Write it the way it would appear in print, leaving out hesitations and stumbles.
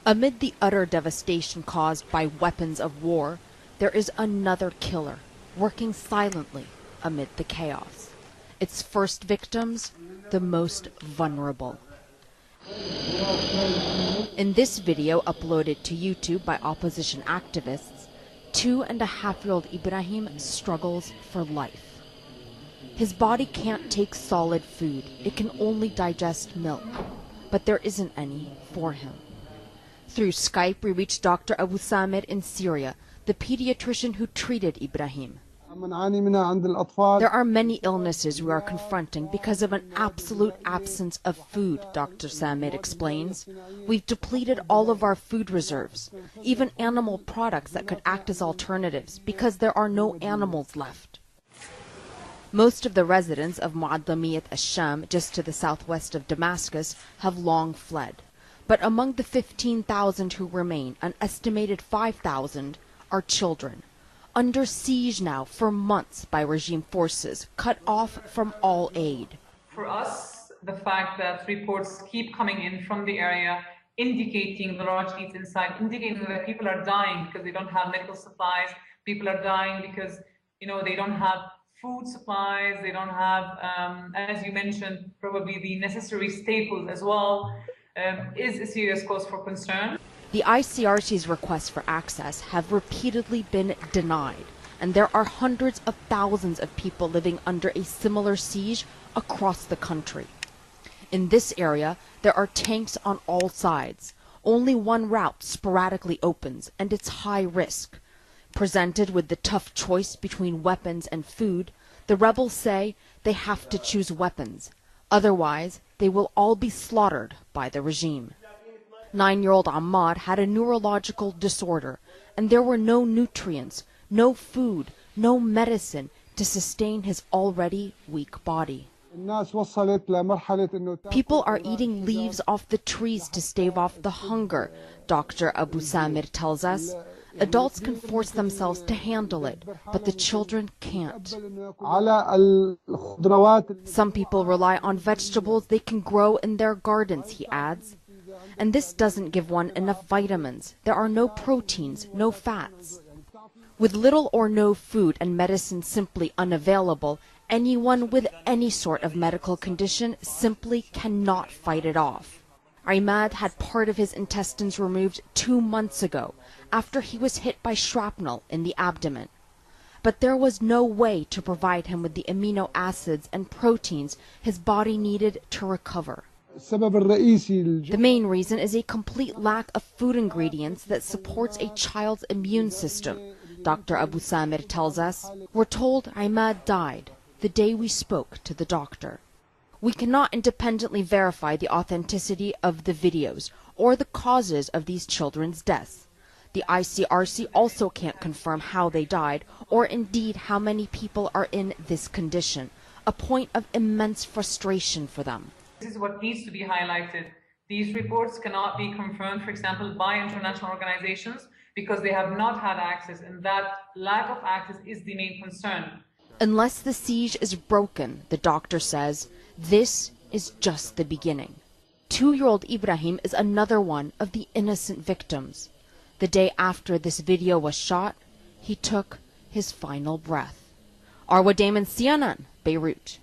Amid the utter devastation caused by weapons of war, there is another killer, working silently amid the chaos. Its first victims, the most vulnerable. In this video uploaded to YouTube by opposition activists, 2.5-year-old Ibrahim struggles for life. His body can't take solid food, it can only digest milk, but there isn't any for him. Through Skype, we reached Dr. Abu Samir in Syria, the pediatrician who treated Ibrahim. There are many illnesses we are confronting because of an absolute absence of food, Dr. Samir explains. We've depleted all of our food reserves, even animal products that could act as alternatives, because there are no animals left. Most of the residents of Mu'addamiyat al-Sham, just to the southwest of Damascus, have long fled. But among the 15,000 who remain, an estimated 5,000 are children, under siege now for months by regime forces, cut off from all aid. For us, the fact that reports keep coming in from the area indicating the large needs inside, indicating that people are dying because they don't have medical supplies, people are dying because they don't have food supplies, they don't have, as you mentioned, probably the necessary staples as well, is a serious cause for concern. The ICRC's requests for access have repeatedly been denied, and there are hundreds of thousands of people living under a similar siege across the country. In this area, there are tanks on all sides. Only one route sporadically opens, and it's high risk. Presented with the tough choice between weapons and food, the rebels say they have to choose weapons. Otherwise, they will all be slaughtered by the regime. 9-year-old Ammar had a neurological disorder, and there were no nutrients, no food, no medicine to sustain his already weak body. People are eating leaves off the trees to stave off the hunger, Dr. Abu Samir tells us. Adults can force themselves to handle it, but the children can't. Some people rely on vegetables they can grow in their gardens, he adds. And this doesn't give one enough vitamins. There are no proteins, no fats. With little or no food and medicine simply unavailable, anyone with any sort of medical condition simply cannot fight it off. Imad had part of his intestines removed 2 months ago, after he was hit by shrapnel in the abdomen. But there was no way to provide him with the amino acids and proteins his body needed to recover. The main reason is a complete lack of food ingredients that supports a child's immune system, Dr. Abu Samir tells us. We're told Imad died the day we spoke to the doctor. We cannot independently verify the authenticity of the videos or the causes of these children's deaths. The ICRC also can't confirm how they died or indeed how many people are in this condition, a point of immense frustration for them. This is what needs to be highlighted. These reports cannot be confirmed, for example, by international organizations because they have not had access, and that lack of access is the main concern. Unless the siege is broken, the doctor says, this is just the beginning. 2-year-old Ibrahim is another one of the innocent victims. The day after this video was shot, he took his final breath. Arwa, Damon, CNN, Beirut.